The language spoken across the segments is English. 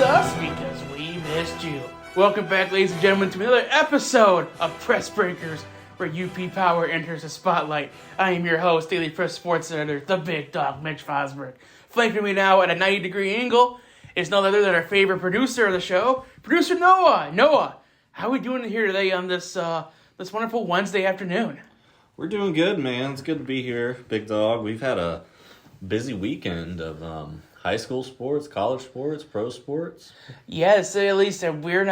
us because we missed you. Welcome back, ladies and gentlemen, to another episode of Press Breakers, where UP Power enters the spotlight. I am your host, Daily Press Sports Editor, the big dog, Mitch Vosburg. Flanking me now at a 90-degree angle is none other than our favorite producer of the show, Producer Noah. Noah, how are we doing here today on this wonderful Wednesday afternoon? We're doing good, man. It's good to be here, big dog. We've had a busy weekend of high school sports, college sports, pro sports. Yes, at least we're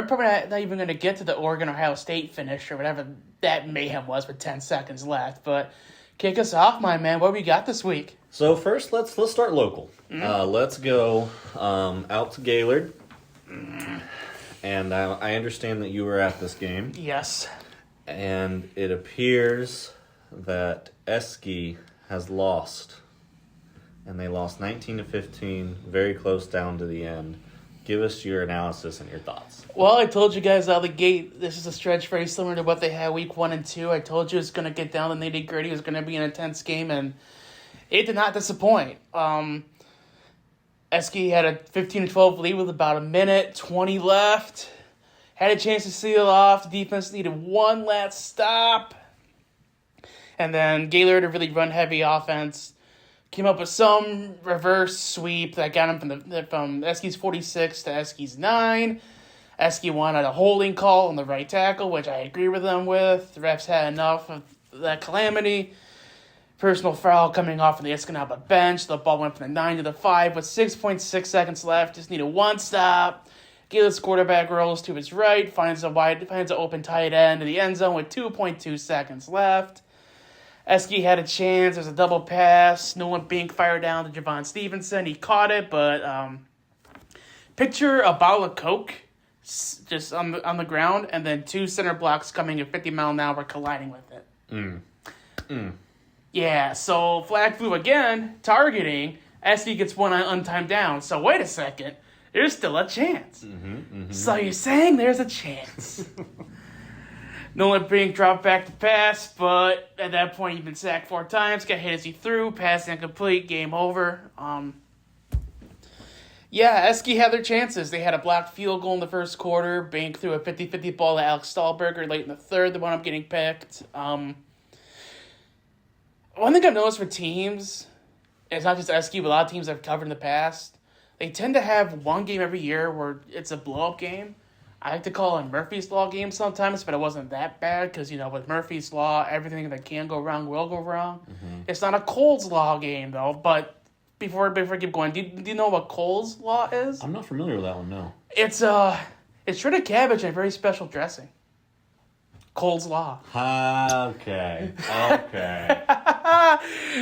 probably not even going to get to the Oregon-Ohio State finish or whatever that mayhem was with 10 seconds left. But kick us off, my man. What we got this week? So first, let's start local. Let's go out to Gaylord. And I understand that you were at this game. Yes. And it appears that Esky has lost. And they lost 19-15, very close down to the end. Give us your analysis and your thoughts. Well, I told you guys out of the gate, this is a stretch very similar to what they had week 1 and 2. I told you it's going to get down to nitty-gritty. It was going to be an intense game, and it did not disappoint. Esky had a 15-12 lead with about a minute, 20 left. Had a chance to seal off. The defense needed one last stop. And then Gaylord, a really run-heavy offense, came up with some reverse sweep that got him from Esky's 46 to Esky's 9. Esky wanted a holding call on the right tackle, which I agree with them with. The refs had enough of that calamity. Personal foul coming off from the Escanaba bench. The ball went from the 9 to the 5 with 6.6 seconds left. Just needed one stop. Gaylord's quarterback rolls to his right, finds an open tight end in the end zone with 2.2 seconds left. Esky had a chance. There's a double pass. Nolan Bink fired down to Javon Stevenson. He caught it, but picture a bottle of Coke just on the ground, and then two center blocks coming at 50 mile an hour colliding with it. Yeah, so flag flew again, targeting. Esky gets one untimed down. So wait a second. There's still a chance. So you're saying there's a chance. Nolan Bink dropped back to pass, but at that point he'd been sacked 4 times, got hit as he threw, pass incomplete, game over. Esky had their chances. They had a blocked field goal in the first quarter. Bink threw a 50-50 ball to Alex Stahlberger late in the third that wound up getting picked. One thing I've noticed for teams, it's not just Esky, but a lot of teams I've covered in the past, they tend to have one game every year where it's a blow-up game. I like to call it Murphy's Law game sometimes, but it wasn't that bad because, with Murphy's Law, everything that can go wrong will go wrong. It's not a Cole's Law game, though, but before I keep going, do you know what Cole's Law is? I'm not familiar with that one, no. It's shredded cabbage and a very special dressing. Cole's Law. Okay.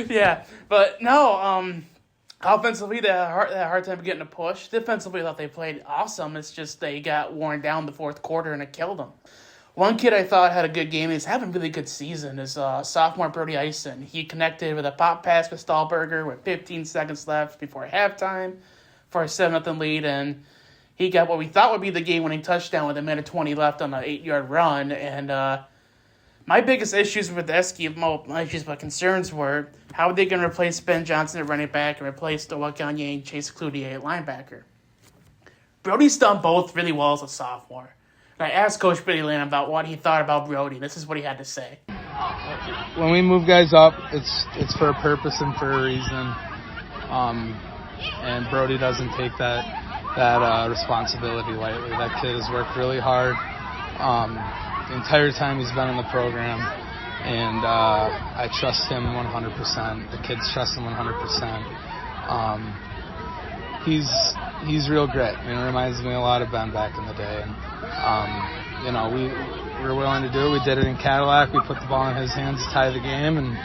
Yeah, but no, offensively, they had a hard time getting a push. Defensively, I thought they played awesome. It's just they got worn down the fourth quarter, and it killed them. One kid I thought had a good game. He's having a really good season. Is sophomore Brody Eisen. He connected with a pop pass with Stahlberger with 15 seconds left before halftime for a 7-0 lead, and he got what we thought would be the game-winning touchdown with a minute 20 left on an 8-yard run. And my biggest issues with Esky, my concerns were how are they going to replace Ben Johnson at running back and replace Noah Gagne and Chase Cloutier at linebacker? Brody's done both really well as a sophomore. And I asked Coach Billy Land about what he thought about Brody. This is what he had to say. When we move guys up, it's for a purpose and for a reason. And Brody doesn't take that responsibility lightly. That kid has worked really hard the entire time he's been in the program, and I trust him 100%. The kids trust him 100%. He's real grit. It reminds me a lot of Ben back in the day. And we were willing to do it. We did it in Cadillac. We put the ball in his hands to tie the game, and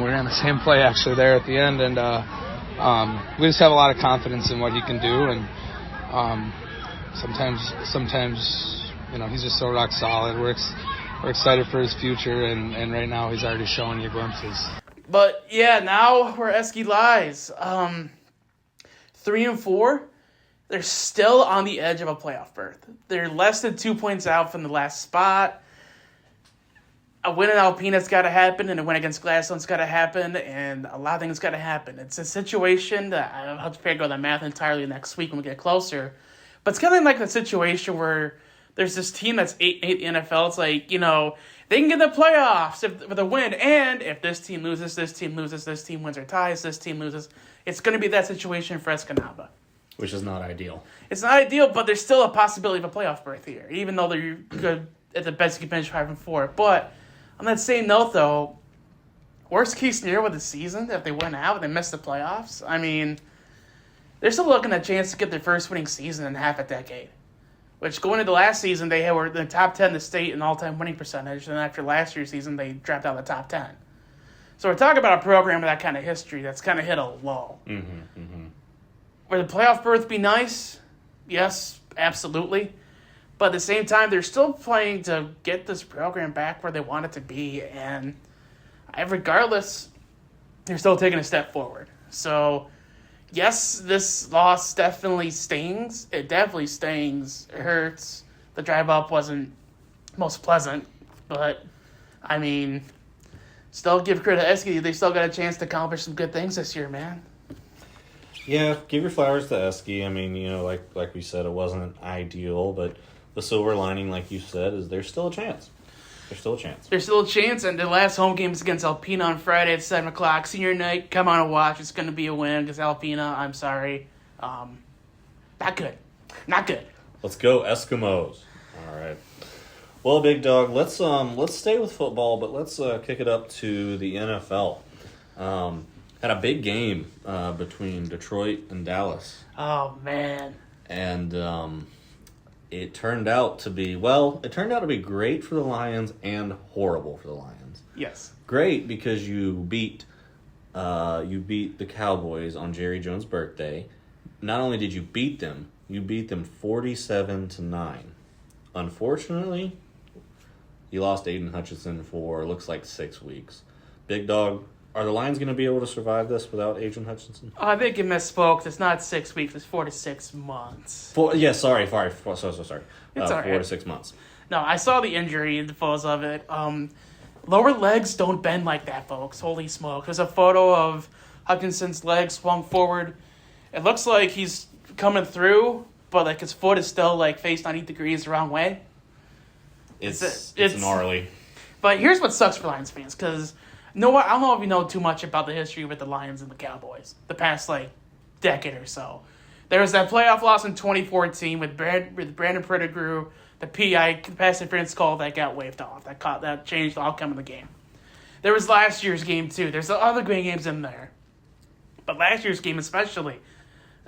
we ran the same play actually there at the end. And we just have a lot of confidence in what he can do. And sometimes he's just so rock solid. We're excited for his future, and right now he's already showing you glimpses. But yeah, now where Esky lies, 3-4, they're still on the edge of a playoff berth. They're less than 2 points out from the last spot. a win in Alpena's got to happen, and a win against Gladstone's got to happen, and a lot of things got to happen. It's a situation that I'll have to figure out the math entirely next week when we get closer. But it's kind of like the situation where there's this team that's 8-8 in the NFL. It's like, they can get the playoffs with a win, and if this team loses, this team loses, this team wins or ties, this team loses. It's going to be that situation for Escanaba. Which is not ideal. It's not ideal, but there's still a possibility of a playoff berth here, even though they're good at the best you can finish 5-4. But on that same note, though, worst case scenario with the season, if they win out and they miss the playoffs, I mean, they're still looking at a chance to get their first winning season in half a decade. Which, going into last season, they were in the top 10 in the state in all-time winning percentage, and after last year's season, they dropped out of the top 10. So we're talking about a program with that kind of history that's kind of hit a lull. Would the playoff berth be nice? Yes, absolutely. But at the same time, they're still playing to get this program back where they want it to be. And regardless, they're still taking a step forward. So, yes, this loss definitely stings. It definitely stings. It hurts. The drive up wasn't most pleasant. But, I mean, still give credit to Esky. They still got a chance to accomplish some good things this year, man. Yeah, give your flowers to Esky. I mean, like we said, it wasn't ideal, but the silver lining, like you said, is there's still a chance. There's still a chance. There's still a chance, and the last home game is against Alpena on Friday at 7 o'clock. Senior night, come on and watch. It's going to be a win because Alpena, I'm sorry, not good. Not good. Let's go Eskimos. All right. Well, big dog, let's stay with football, but let's kick it up to the NFL. Had a big game between Detroit and Dallas. Oh, man. And it turned out to be great for the Lions and horrible for the Lions. Yes. Great because you beat the Cowboys on Jerry Jones' birthday. Not only did you beat them 47-9. Unfortunately, you lost Aidan Hutchinson for looks like 6 weeks. Big dog. Are the Lions going to be able to survive this without Aidan Hutchinson? I think you misspoke. It's not 6 weeks. It's 4 to 6 months. Sorry. It's all right. 4 to 6 months. No, I saw the injury and the photos of it. Lower legs don't bend like that, folks. Holy smoke. There's a photo of Hutchinson's legs swung forward. It looks like he's coming through, but like his foot is still like faced 90 degrees the wrong way. It's gnarly. But here's what sucks for Lions fans, because I don't know if you know too much about the history with the Lions and the Cowboys the past, decade or so. There was that playoff loss in 2014 with Brandon Pettigrew, the PI, pass interference call that got waved off. That changed the outcome of the game. There was last year's game, too. There's other great games in there. But last year's game especially,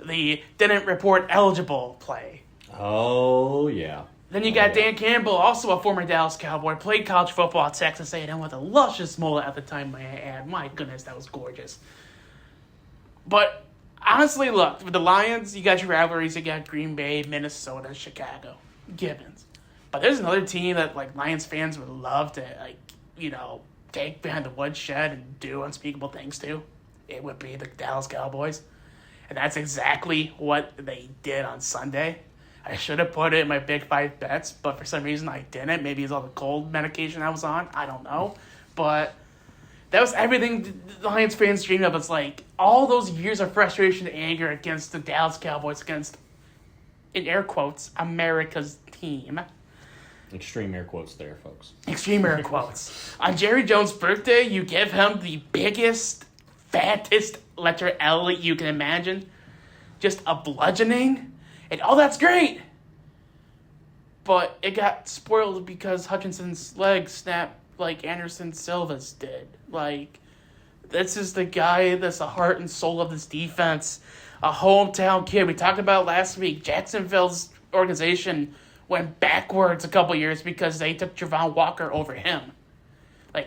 the didn't report eligible play. Oh, yeah. Then you got Dan Campbell, also a former Dallas Cowboy, played college football at Texas A&M with a luscious mullet at the time, may I add. My goodness, that was gorgeous. But honestly, look, with the Lions, you got your rivalries. You got Green Bay, Minnesota, Chicago, Gibbons. But there's another team that Lions fans would love to take behind the woodshed and do unspeakable things to. It would be the Dallas Cowboys. And that's exactly what they did on Sunday. I should have put it in my Big 5 bets, but for some reason I didn't. Maybe it's all the cold medication I was on. I don't know. But that was everything the Lions fans dreamed of. It's all those years of frustration and anger against the Dallas Cowboys, against, in air quotes, America's team. Extreme air quotes there, folks. Extreme air quotes. On Jerry Jones' birthday, you give him the biggest, fattest letter L you can imagine. Just a bludgeoning. And that's great. But it got spoiled because Hutchinson's leg snapped like Anderson Silva's did. This is the guy that's the heart and soul of this defense. A hometown kid. We talked about last week. Jacksonville's organization went backwards a couple years because they took Javon Walker over him.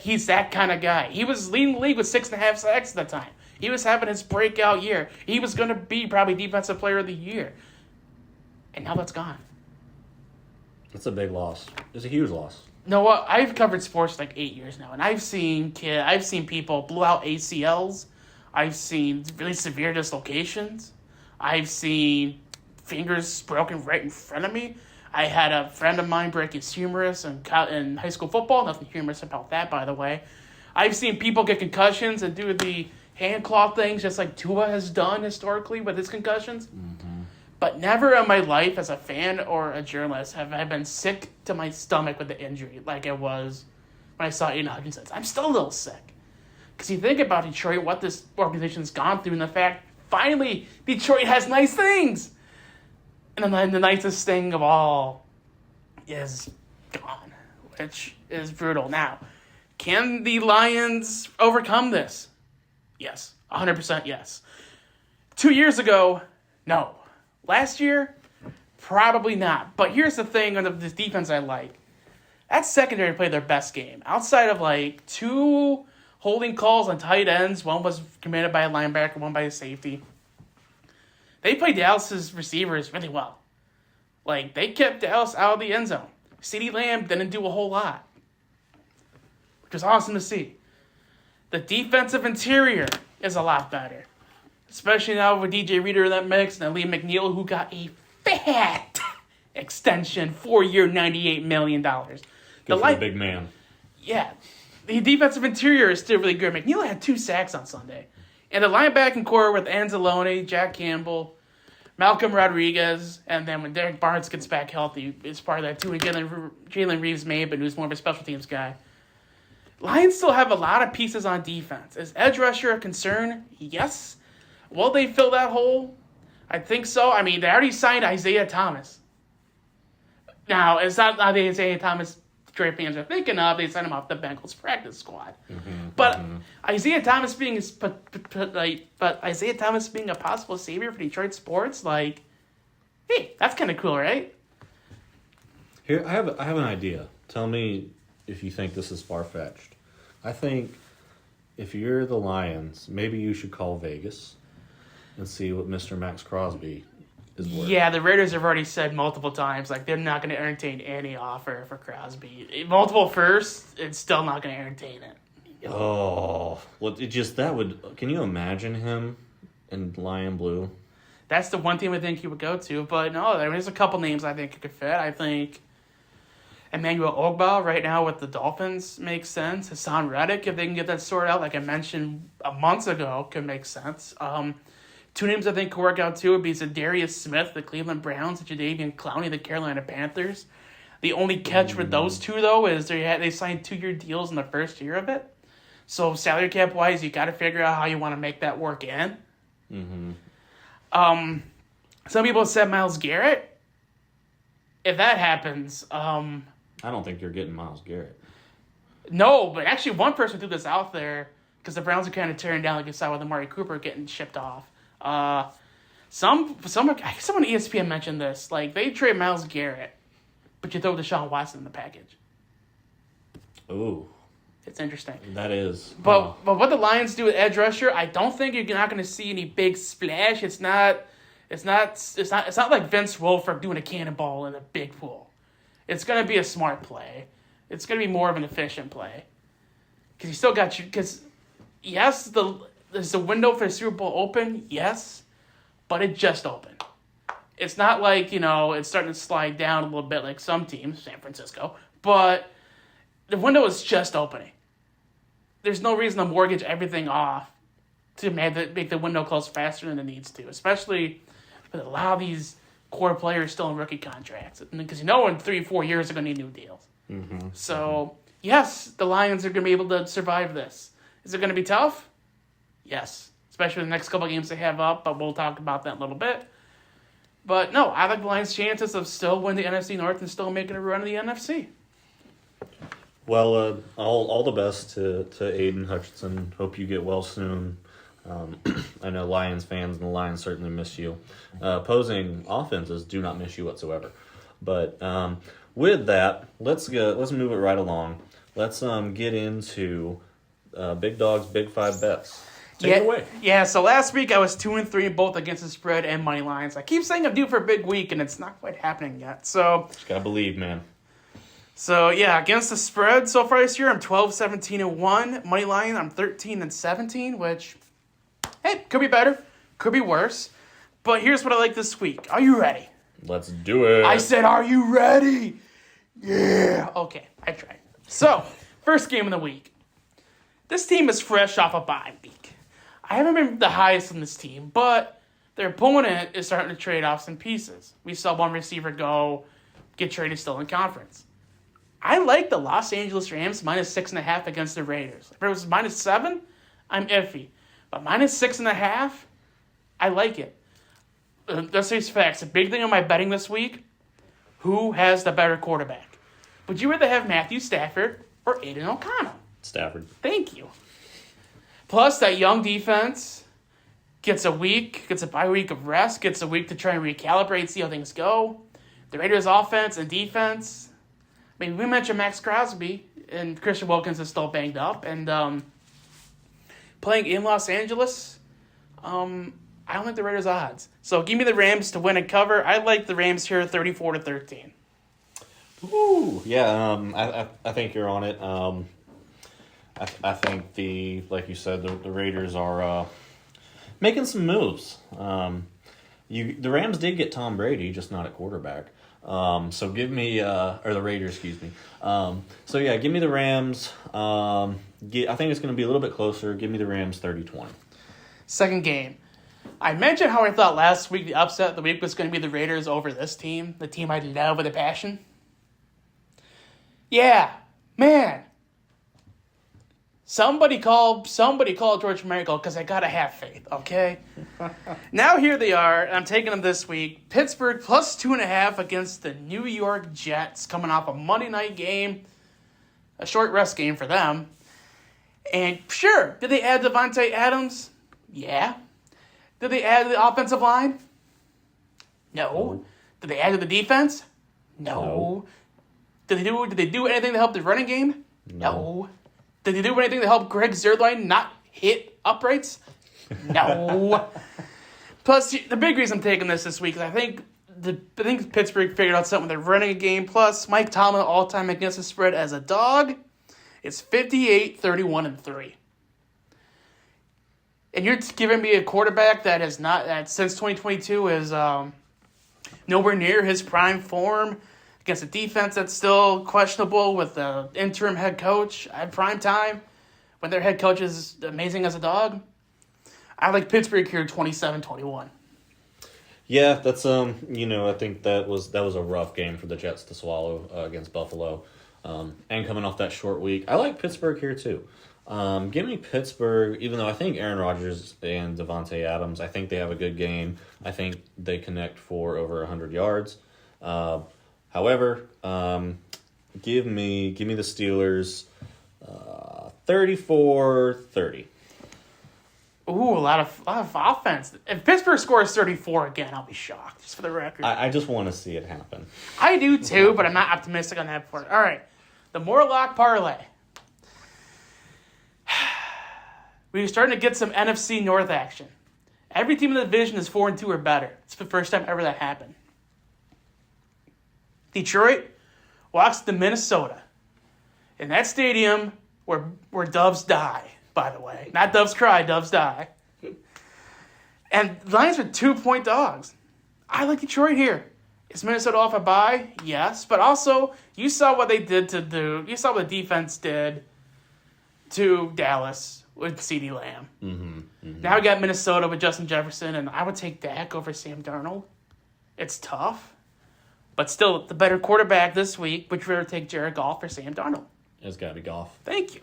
He's that kind of guy. He was leading the league with 6.5 sacks at the time. He was having his breakout year. He was going to be probably Defensive Player of the Year. And now that's gone. It's a big loss. It's a huge loss. No, what? I've covered sports for 8 years now, and I've seen people blow out ACLs. I've seen really severe dislocations. I've seen fingers broken right in front of me. I had a friend of mine break his humerus in high school football. Nothing humorous about that, by the way. I've seen people get concussions and do the hand claw things just like Tua has done historically with his concussions. Mm-hmm. But never in my life as a fan or a journalist have I been sick to my stomach with the injury like it was when I saw Aidan Hutchinson. I'm still a little sick. Because you think about Detroit, what this organization's gone through, and the fact, finally, Detroit has nice things. And then the nicest thing of all is gone, which is brutal. Now, can the Lions overcome this? Yes. 100% yes. 2 years ago, no. Last year, probably not. But here's the thing on this defense I like. That secondary played their best game. Outside of, like, 2 holding calls on tight ends, one was commanded by a linebacker, one by a safety. They played Dallas's receivers really well. Like, they kept Dallas out of the end zone. CeeDee Lamb didn't do a whole lot, which was awesome to see. The defensive interior is a lot better, especially now with DJ Reader in that mix and Liam McNeil, who got a fat extension, 4-year, $98 million. Good for the big man. Yeah. The defensive interior is still really good. McNeil had 2 sacks on Sunday. And the linebacking core with Anzalone, Jack Campbell, Malcolm Rodriguez, and then when Derek Barnes gets back healthy, is part of that too. And Jalen Reeves Maben, who's more of a special teams guy. Lions still have a lot of pieces on defense. Is edge rusher a concern? Yes. Will they fill that hole? I think so. I mean, they already signed Isaiah Thomas. Now, it's not the Isaiah Thomas Detroit fans are thinking of. They sent him off the Bengals practice squad. But Isaiah Thomas being a possible savior for Detroit sports, like, hey, that's kind of cool, right? Here, I have an idea. Tell me if you think this is far-fetched. I think if you're the Lions, maybe you should call Vegas and see what Mr. Max Crosby is worth. Yeah, the Raiders have already said multiple times, like, they're not going to entertain any offer for Crosby. Multiple firsts, it's still not going to entertain it. Oh, well, can you imagine him in Lion Blue? That's the one team I think he would go to, but no, there's a couple names I think could fit. I think Emmanuel Ogbah right now with the Dolphins makes sense. Hassan Reddick, if they can get that sorted out, like I mentioned months ago, could make sense. 2 names I think could work out too would be Zadarius Smith, the Cleveland Browns, and Jadeveon Clowney, the Carolina Panthers. The only catch with those 2, though, is they signed 2-year deals in the first year of it. So salary cap wise, you got to figure out how you want to make that work in. Mm-hmm. Some people said Myles Garrett. If that happens, I don't think you're getting Myles Garrett. No, but actually one person threw this out there because the Browns are kind of tearing down, like you saw with Amari Cooper getting shipped off. Someone on ESPN mentioned this. Like, they trade Myles Garrett, but you throw Deshaun Watson in the package. Ooh. It's interesting. That is. But what the Lions do with edge rusher, I don't think you're not going to see any big splash. It's not like Vince Wilfork doing a cannonball in a big pool. It's going to be a smart play. It's going to be more of an efficient play. Because you still got yes, is the window for the Super Bowl open? Yes, but it just opened. It's not like, it's starting to slide down a little bit like some teams, San Francisco, but the window is just opening. There's no reason to mortgage everything off to make the window close faster than it needs to, especially with a lot of these core players still in rookie contracts. Because in 3-4 years they're going to need new deals. Mm-hmm. So, yes, the Lions are going to be able to survive this. Is it going to be tough? Yes, especially the next couple of games they have up, but we'll talk about that in a little bit. But no, I like the Lions' chances of still winning the NFC North and still making a run in the NFC. Well, all the best to Aidan Hutchinson. Hope you get well soon. I know Lions fans and the Lions certainly miss you. Opposing offenses do not miss you whatsoever. But with that, let's move it right along. Let's get into Big Dog's Big 5 bets. Take it away. Yeah, so last week I was 2-3 both against the spread and money lines. I keep saying I'm due for a big week, and it's not quite happening yet. So just gotta believe, man. So, yeah, against the spread so far this year, I'm 12-17-1. Money line, I'm 13-17, which, hey, could be better, could be worse. But here's what I like this week. Are you ready? Let's do it. I said, are you ready? Yeah. Okay, I tried. So, first game of the week. This team is fresh off a bye week. I haven't been the highest on this team, but their opponent is starting to trade off some pieces. We saw one receiver get traded still in conference. I like the Los Angeles Rams minus 6.5 against the Raiders. If it was minus 7, I'm iffy. But minus 6.5, I like it. Let's face facts. The big thing on my betting this week, who has the better quarterback? Would you rather have Matthew Stafford or Aidan O'Connell? Stafford. Thank you. Plus, that young defense gets a bye week of rest, gets a week to try and recalibrate, see how things go. The Raiders' offense and defense. I mean, we mentioned Max Crosby, and Christian Wilkins is still banged up. And playing in Los Angeles, I don't like the Raiders' odds. So give me the Rams to win and cover. I like the Rams here 34-13. Ooh, yeah, I think you're on it. I think like you said, the Raiders are making some moves. The Rams did get Tom Brady, just not at quarterback. So give me, or the Raiders, excuse me. Give me the Rams. I think it's going to be a little bit closer. Give me the Rams 30-20. Second game. I mentioned how I thought last week the upset of the week was going to be the Raiders over this team, the team I love with a passion. Yeah, man. Somebody call George Michael because I got to have faith, okay? Now here they are, and I'm taking them this week. Pittsburgh plus 2.5 against the New York Jets, coming off a Monday night game, a short rest game for them. And sure, did they add Devontae Adams? Yeah. Did they add to the offensive line? No. Did they add to the defense? No. Did they do anything to help the running game? No. Did they do anything to help Greg Zuerlein not hit uprights? No. Plus, the big reason I'm taking this week is I think Pittsburgh figured out something. They're running a game. Plus, Mike Tomlin all-time against the spread as a dog. It's 58-31-3. And you're giving me a quarterback that since 2022 is nowhere near his prime form against a defense that's still questionable with the interim head coach at prime time when their head coach is amazing as a dog. I like Pittsburgh here 27-21. Yeah, that's I think that was a rough game for the Jets to swallow against Buffalo. And coming off that short week, I like Pittsburgh here too. Give me Pittsburgh, even though I think Aaron Rodgers and Devontae Adams, I think they have a good game. I think they connect for over 100 yards. However, give me the Steelers 34-30. Ooh, a lot of offense. If Pittsburgh scores 34 again, I'll be shocked, just for the record. I just want to see it happen. I do too, but I'm not optimistic on that part. All right, the Morlock Parlay. We're starting to get some NFC North action. Every team in the division is 4-2 or better. It's the first time ever that happened. Detroit walks to Minnesota. In that stadium where doves die, by the way. Not doves cry, doves die. And the Lions are 2-point dogs. I like Detroit here. Is Minnesota off a bye? Yes. But also, you saw what they did you saw what the defense did to Dallas with CeeDee Lamb. Now we got Minnesota with Justin Jefferson, and I would take Dak over Sam Darnold. It's tough. But still, the better quarterback this week, would you rather take Jared Goff or Sam Darnold? It's got to be Goff. Thank you.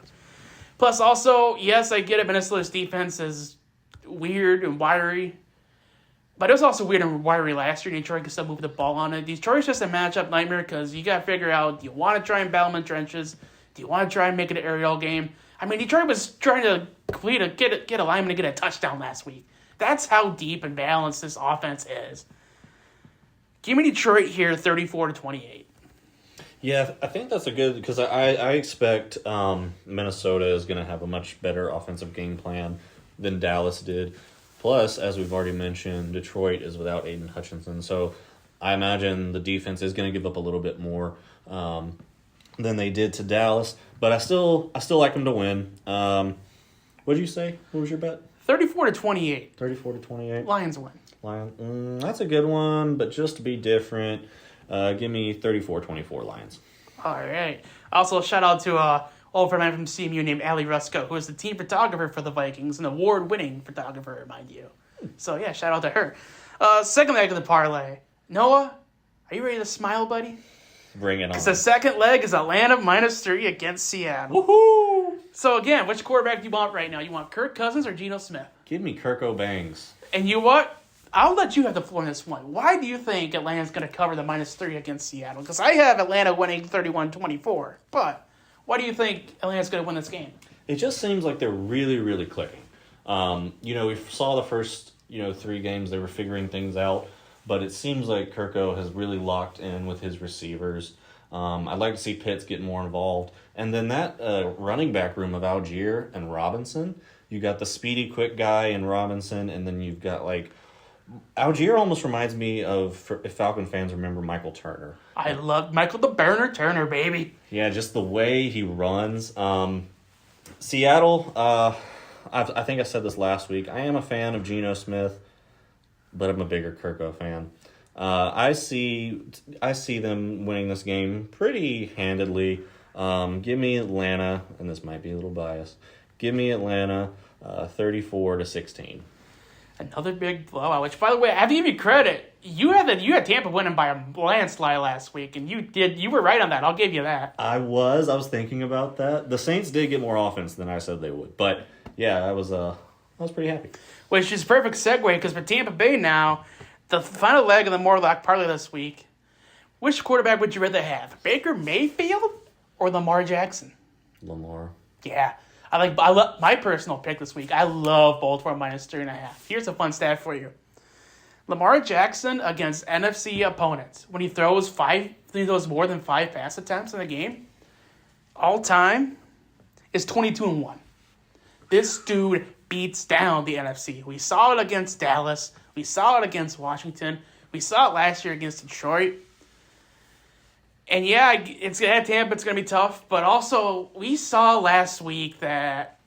Plus, also, yes, I get it. Minnesota's defense is weird and wiry. But it was also weird and wiry last year. Detroit could still move the ball on it. Detroit's just a matchup nightmare because you got to figure out, do you want to try and battle in the trenches? Do you want to try and make it an aerial game? I mean, Detroit was trying to get a lineman to get a touchdown last week. That's how deep and balanced this offense is. Give me Detroit here, 34-28. Yeah, I think that's a good, because I expect Minnesota is going to have a much better offensive game plan than Dallas did. Plus, as we've already mentioned, Detroit is without Aidan Hutchinson, so I imagine the defense is going to give up a little bit more than they did to Dallas. But I still like them to win. What did you say? What was your bet? 34-28. 34-28. Lions win. Lions. That's a good one, but just to be different, give me 34-24 Lions. All right. Also, shout out to old friend from CMU named Ali Rusko, who is the team photographer for the Vikings, an award-winning photographer, mind you. So, yeah, shout out to her. Second leg of the parlay. Noah, are you ready to smile, buddy? Bring it on. Because the second leg is Atlanta -3 against Seattle. Woohoo! So, again, which quarterback do you want right now? You want Kirk Cousins or Geno Smith? Give me Kirk O'Bangs. And you what? I'll let you have the floor on this one. Why do you think Atlanta's going to cover the -3 against Seattle? Because I have Atlanta winning 31-24. But why do you think Atlanta's going to win this game? It just seems like they're really, really clicking. We saw the first, 3 games, they were figuring things out. But it seems like Kirko has really locked in with his receivers. I'd like to see Pitts get more involved. And then that running back room of Algier and Robinson, you got the speedy, quick guy in Robinson, and then you've got, Algier almost reminds me of, if Falcon fans remember, Michael Turner. I love Michael the Burner Turner, baby. Yeah, just the way he runs. Seattle, I think I said this last week, I am a fan of Geno Smith, but I'm a bigger Kirko fan. I see them winning this game pretty handedly. Give me Atlanta, and this might be a little biased. Give me Atlanta 34-16. Another big blowout, which, by the way, I have to give you credit. You had Tampa winning by a landslide last week, and you were right on that. I'll give you that. I was thinking about that. The Saints did get more offense than I said they would, but yeah, I was pretty happy. Which is a perfect segue, because for Tampa Bay now, the final leg of the Morlock parlay this week, which quarterback would you rather have, Baker Mayfield or Lamar Jackson? Lamar. Yeah. I love my personal pick this week. I love Baltimore -3.5. Here's a fun stat for you. Lamar Jackson against NFC opponents, when he throws more than 5 pass attempts in a game, all time, is 22-1. This dude beats down the NFC. We saw it against Dallas. We saw it against Washington. We saw it last year against Detroit. And yeah, it's at Tampa. It's going to be tough. But also, we saw last week that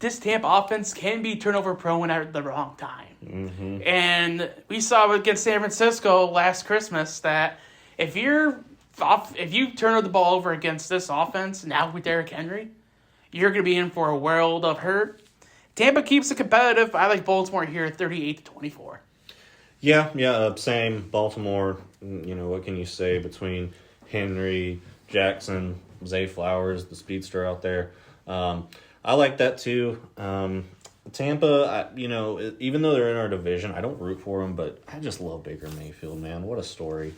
this Tampa offense can be turnover prone at the wrong time. Mm-hmm. And we saw against San Francisco last Christmas that if you turn the ball over against this offense, now with Derrick Henry, you're going to be in for a world of hurt. Tampa keeps it competitive. I like Baltimore here at 38-24. Yeah, same. Baltimore, what can you say between Henry, Jackson, Zay Flowers, the speedster out there? I like that too. Tampa, even though they're in our division, I don't root for them, but I just love Baker Mayfield, man. What a story.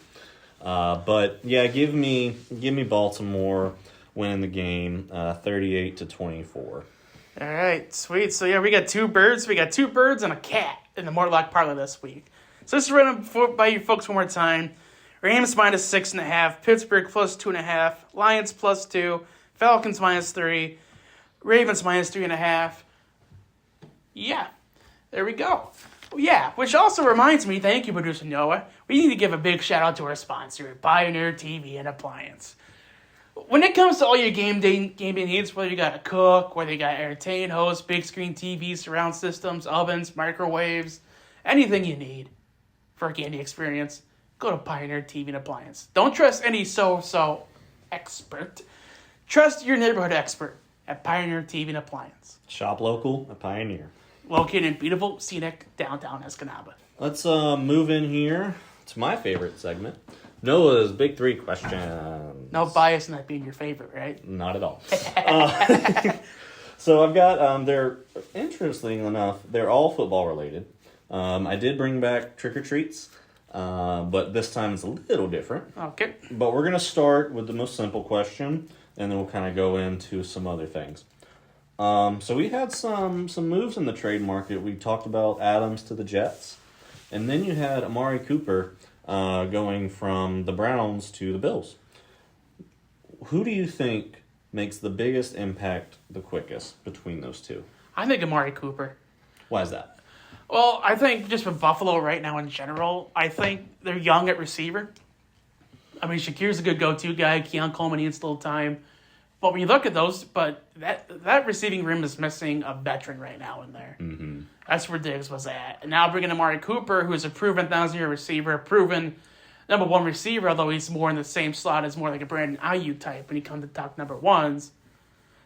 But yeah, give me Baltimore winning the game, 38-24. All right, sweet. So yeah, we got 2 birds. We got 2 birds and a cat in the Morlock parlay this week. So let's run them by you folks one more time. Rams -6.5, Pittsburgh +2.5, Lions +2, Falcons -3, Ravens -3.5. Yeah, there we go. Yeah, which also reminds me, thank you, producer Noah, we need to give a big shout out to our sponsor, Pioneer TV and Appliance. When it comes to all your game day needs, whether you got to cook, whether you got to entertain, host, big screen TVs, surround systems, ovens, microwaves, anything you need for a gaming experience, go to Pioneer TV and Appliance. Don't trust any so-so expert. Trust your neighborhood expert at Pioneer TV and Appliance. Shop local at Pioneer. Located in beautiful, scenic downtown Escanaba. Let's move in here to my favorite segment, Noah's Big 3 questions. No bias in that being your favorite, right? Not at all. So I've got, they're, interestingly enough, they're all football related. I did bring back trick-or-treats, but this time it's a little different. Okay. But we're going to start with the most simple question, and then we'll kind of go into some other things. So we had some moves in the trade market. We talked about Adams to the Jets, and then you had Amari Cooper going from the Browns to the Bills. Who do you think makes the biggest impact the quickest between those two? I think Amari Cooper. Why is that? Well, I think just with Buffalo right now in general, I think they're young at receiver. I mean, Shakir's a good go-to guy. Keon Coleman needs a little time. But when you look at those, that receiving room is missing a veteran right now in there. Mm-hmm. That's where Diggs was at. And now bringing Amari Cooper, who's a proven 1,000-year receiver, a proven number one receiver, although he's more in the same slot as more like a Brandon Ayuk type when he comes to talk number ones.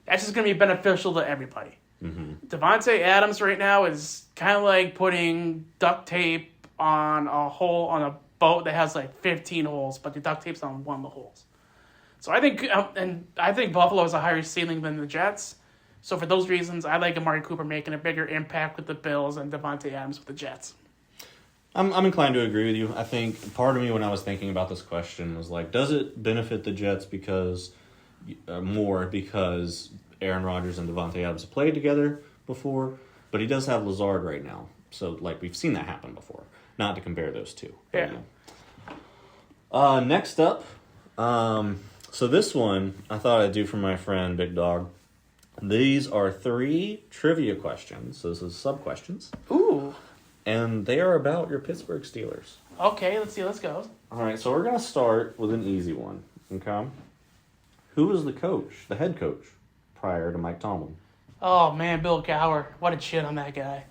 That's just going to be beneficial to everybody. Mm-hmm. Devontae Adams right now is kind of like putting duct tape on a boat that has like 15 holes, but the duct tape's on one of the holes. So I think Buffalo has a higher ceiling than the Jets. So for those reasons, I like Amari Cooper making a bigger impact with the Bills and Devontae Adams with the Jets. I'm inclined to agree with you. I think part of me when I was thinking about this question was like, does it benefit the Jets because Aaron Rodgers and Devontae Adams have played together before? But he does have Lazard right now. So like we've seen that happen before. Not to compare those two. Yeah. Next up, so this one I thought I'd do for my friend Big Dog. These are 3 trivia questions. So this is sub-questions. Ooh. And they are about your Pittsburgh Steelers. Okay, let's see. Let's go. All right, so we're going to start with an easy one, okay? Who was the head coach, prior to Mike Tomlin? Oh, man, Bill Cowher. What a shit on that guy.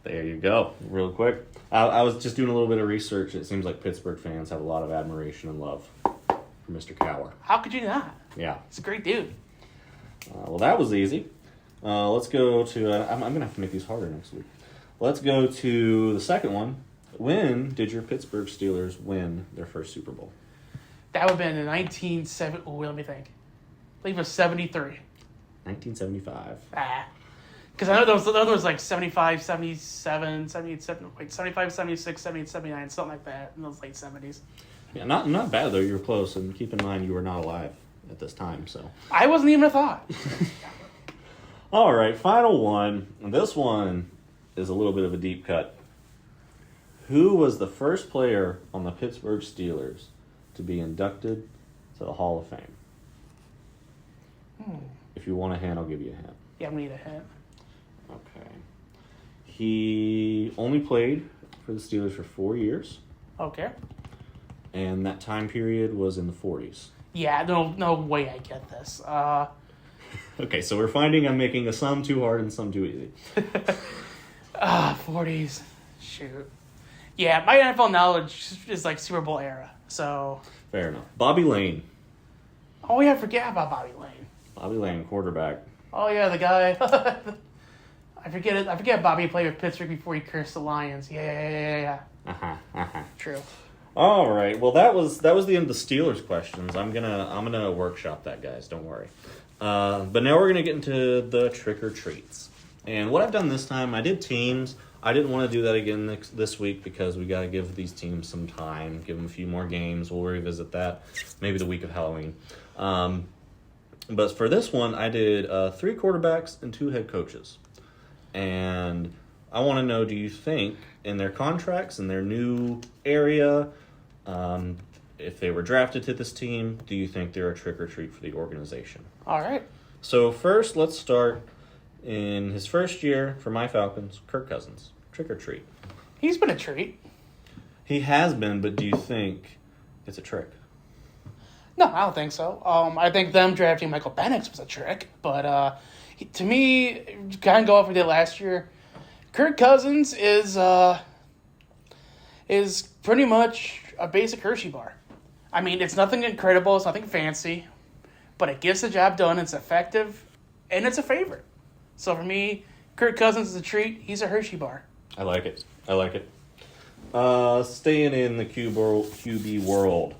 There you go, real quick. I was just doing a little bit of research. It seems like Pittsburgh fans have a lot of admiration and love for Mr. Cowher. How could you not? Yeah. He's a great dude. Well, that was easy. Let's go to... I'm going to have to make these harder next week. Let's go to the second one. When did your Pittsburgh Steelers win their first Super Bowl? That would have been in 1970. Oh, let me think. I believe it was 73. 1975. Because I know there was like 75, 77, 78, like 75, 76, 78, 79, something like that in those late 70s. Yeah, not bad, though. You were close. And keep in mind, you were not alive at this time, so... I wasn't even a thought. All right, final one. This one is a little bit of a deep cut. Who was the first player on the Pittsburgh Steelers to be inducted to the Hall of Fame? If you want a hint, I'll give you a hint. Yeah, we need a hint. Okay. He only played for the Steelers for 4 years, Okay. and that time period was in the 40s. Yeah, no way I get this. Okay, so we're finding I'm making some too hard and some too easy. 40s. Shoot. Yeah, my NFL knowledge is like Super Bowl era. So. Fair enough. Bobby Lane. Oh yeah, I forget about Bobby Lane. Bobby Lane, quarterback. Oh yeah, the guy. I forget it. I forget Bobby played with Pittsburgh before he cursed the Lions. Yeah. True. All right. Well, that was the end of the Steelers questions. I'm gonna workshop that, guys. Don't worry. But now we're gonna get into the trick or treats. And what I've done this time, I did teams. I didn't want to do that again this week because we got to give these teams some time, give them a few more games. We'll revisit that maybe the week of Halloween. But for this one, I did 3 quarterbacks and 2 head coaches. And I want to know, do you think in their contracts, in their new area, if they were drafted to this team, do you think they're a trick or treat for the organization? All right. So first, let's start in his first year for my Falcons, Kirk Cousins. Trick or treat? He's been a treat. He has been, but do you think it's a trick? No, I don't think so. I think them drafting Michael Penix was a trick, but to me, kind of go off we did last year. Kirk Cousins is pretty much a basic Hershey bar. I mean, it's nothing incredible, it's nothing fancy, but it gets the job done. It's effective, and it's a favorite. So for me, Kirk Cousins is a treat. He's a Hershey bar. I like it. Staying in the QB world,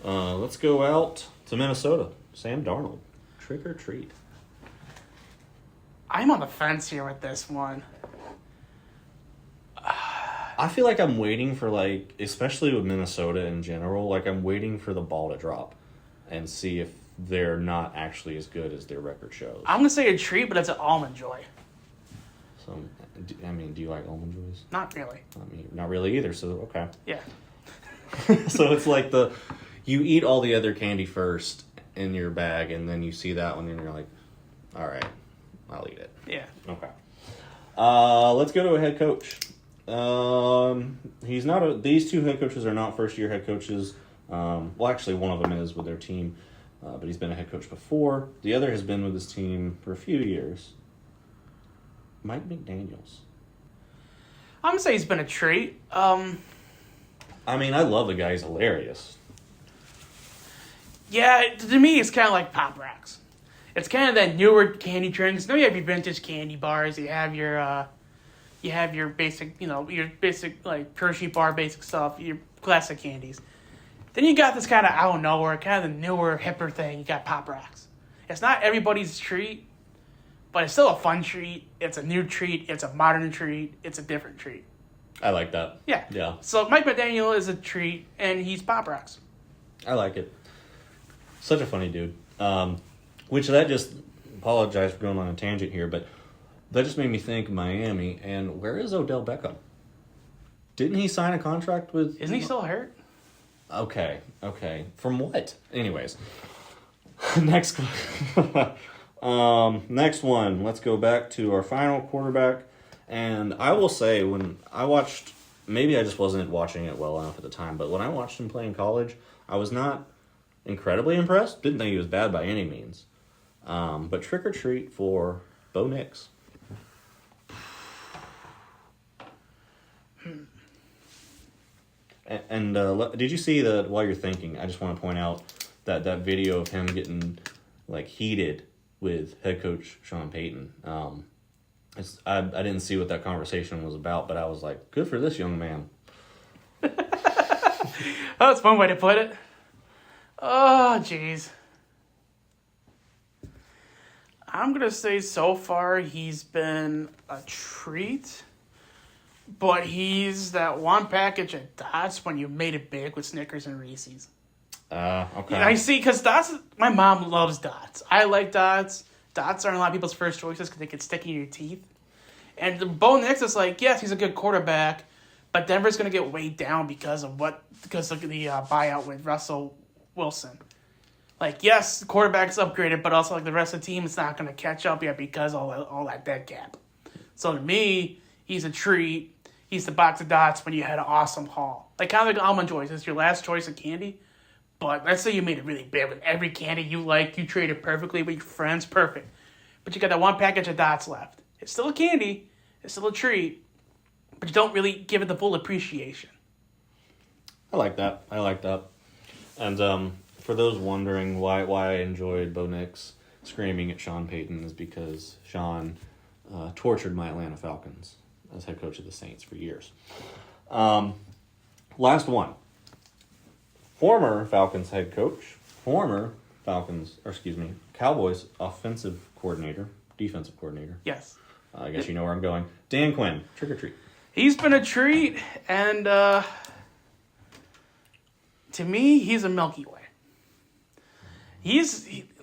let's go out to Minnesota. Sam Darnold, trick or treat? I'm on the fence here with this one. I feel like I'm waiting for, like, especially with Minnesota in general, like I'm waiting for the ball to drop and see if they're not actually as good as their record shows. I'm going to say a treat, but it's an Almond Joy. So, I mean, do you like Almond Joys? Not really. I mean, not really either, so okay. Yeah. So it's like you eat all the other candy first in your bag, and then you see that one, and you're like, all right, I'll eat it. Yeah. Okay. Let's go to a head coach. These 2 head coaches are not first-year head coaches. Well, actually, one of them is with their team, but he's been a head coach before. The other has been with his team for a few years. Mike McDaniels. I'm going to say he's been a treat. I mean, I love the guy. He's hilarious. Yeah, to me, it's kind of like Pop Rocks. It's kind of that newer candy drinks. You have your vintage candy bars. You have your basic, your basic, like, Hershey bar basic stuff, your classic candies. Then you got this kind of out of nowhere, kind of the newer, hipper thing. You got Pop Rocks. It's not everybody's treat, but it's still a fun treat. It's a new treat. It's a modern treat. It's a different treat. I like that. Yeah. Yeah. So Mike McDaniel is a treat, and he's Pop Rocks. I like it. Such a funny dude. Which that just, apologize for going on a tangent here, but that just made me think Miami, and where is Odell Beckham? Didn't he sign a contract with... Isn't he still hurt? Okay. From what? Anyways. Next one. Let's go back to our final quarterback. And I will say, when I watched... Maybe I just wasn't watching it well enough at the time, but when I watched him play in college, I was not incredibly impressed. Didn't think he was bad by any means. But trick or treat for Bo Nix. And did you see that? While you're thinking, I just want to point out that video of him getting like heated with head coach Sean Payton. I didn't see what that conversation was about, but I was like, good for this young man. Oh, that's one way to put it. Oh, jeez. I'm going to say so far he's been a treat, but he's that one package of dots when you made it big with Snickers and Reese's. Okay. I see, because dots, my mom loves dots. I like dots. Dots aren't a lot of people's first choices because they can stick in your teeth. And Bo Nix is like, yes, he's a good quarterback, but Denver's going to get weighed down because of the buyout with Russell Wilson. Like, yes, the quarterback's upgraded, but also like the rest of the team is not going to catch up yet because all that dead cap. So to me, he's a treat. He's the box of dots when you had an awesome haul. Like kind of like Almond Joys. It's your last choice of candy. But let's say you made it really big with every candy you like. You traded perfectly with your friends. Perfect. But you got that one package of dots left. It's still a candy. It's still a treat. But you don't really give it the full appreciation. I like that. And for those wondering why I enjoyed Bo Nix screaming at Sean Payton is because Sean tortured my Atlanta Falcons as head coach of the Saints for years. Last one. Former Falcons head coach, Cowboys defensive coordinator. Yes. I guess you know where I'm going. Dan Quinn, trick or treat. He's been a treat, and to me, he's a Milky Way.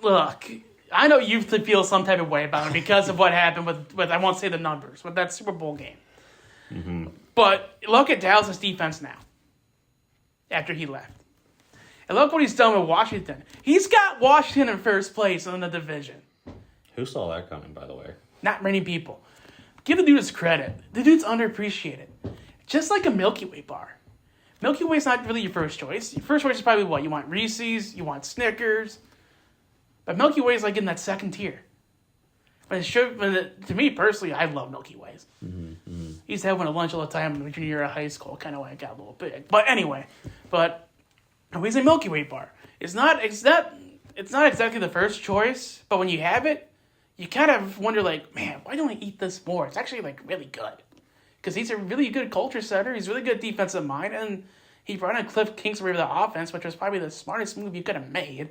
Look, I know you feel some type of way about him because of what happened with I won't say the numbers, with that Super Bowl game. Mm-hmm. But look at Dallas' defense now, after he left. And look what he's done with Washington. He's got Washington in first place in the division. Who saw that coming, by the way? Not many people. Give the dude his credit. The dude's underappreciated. Just like a Milky Way bar. Milky Way's not really your first choice. Your first choice is probably what? You want Reese's, you want Snickers. But Milky Way is like in that second tier. To me, personally, I love Milky Ways. Mm-hmm. I used to have one at lunch all the time in junior year of high school, kind of when I got a little big. But anyway, he's a Milky Way bar. It's not exactly the first choice, but when you have it, you kind of wonder, like, man, why don't I eat this more? It's actually, like, really good. Because he's a really good culture setter. He's really good defensive mind, and he brought in Cliff Kingsbury with the offense, which was probably the smartest move you could have made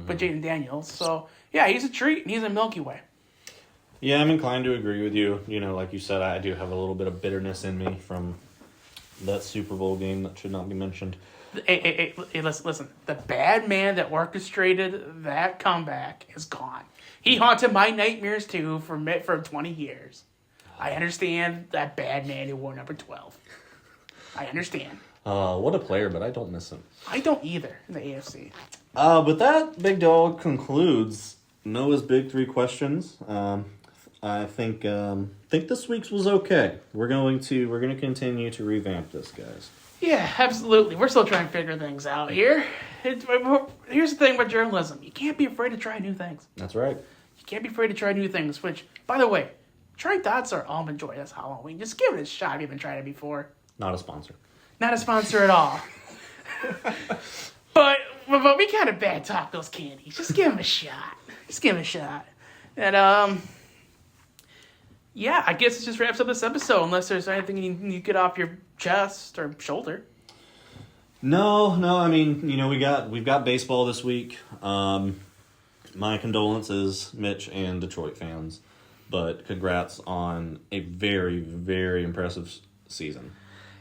with Jaden Daniels. So, yeah, he's a treat, and he's a Milky Way. Yeah, I'm inclined to agree with you. You know, like you said, I do have a little bit of bitterness in me from that Super Bowl game that should not be mentioned. Hey, listen. The bad man that orchestrated that comeback is gone. He haunted my nightmares, too, for 20 years. I understand that bad man who wore number 12. I understand. What a player, but I don't miss him. I don't either in the AFC. But that, big dog, concludes Noah's big three questions. I think this week's was okay. We're going to continue to revamp this, guys. Yeah, absolutely. We're still trying to figure things out here. Here's the thing with journalism. You can't be afraid to try new things. That's right. You can't be afraid to try new things, which, by the way, Try Dots or Almond Joy this Halloween. Just give it a shot if you haven't tried it before. Not a sponsor. Not a sponsor at all. But we kind of bad talk those candies. Just give them a shot. And, yeah, I guess it just wraps up this episode, unless there's anything you get off your chest or shoulder. No, I mean, we've got baseball this week. My condolences, Mitch and Detroit fans, but congrats on a very, very impressive season.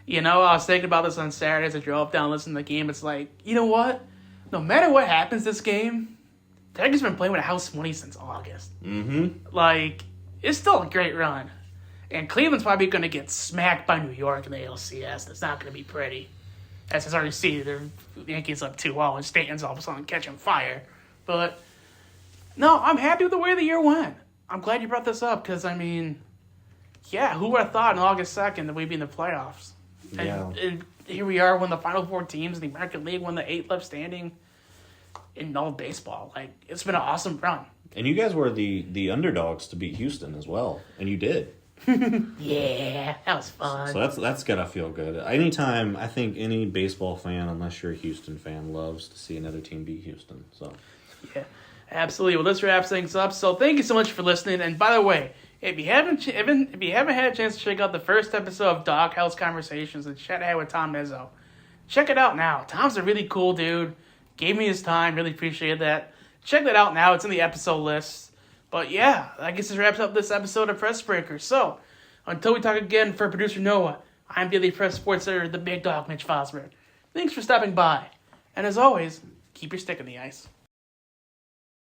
I was thinking about this on Saturday as I drove down listening to the game. It's like, you know what? No matter what happens this game, the Tigers have been playing with a house money since August. Mm-hmm. Like, it's still a great run. And Cleveland's probably going to get smacked by New York in the ALCS. That's not going to be pretty. As it's already seen, the Yankees up 2-0 and Stanton's all of a sudden catching fire. But, no, I'm happy with the way the year went. I'm glad you brought this up because, who would have thought on August 2nd that we'd be in the playoffs? And here we are, one of the final 4 teams in the American League, one of the 8 left standing in all of baseball. Like, it's been an awesome run. And you guys were the underdogs to beat Houston as well, and you did. Yeah, that was fun. So that's gotta feel good. Anytime, I think any baseball fan, unless you're a Houston fan, loves to see another team beat Houston. So yeah, absolutely. Well, this wraps things up. So thank you so much for listening. And by the way, if you haven't had a chance to check out the first episode of Doghouse Conversations and Chat Ahead with Tom Izzo, check it out now. Tom's a really cool dude. Gave me his time. Really appreciate that. Check that out now. It's in the episode list. But yeah, I guess this wraps up this episode of Press Breaker. So, until we talk again, for producer Noah, I'm Daily Press Sports Editor, the big dog, Mitch Vosburg. Thanks for stopping by. And as always, keep your stick in the ice.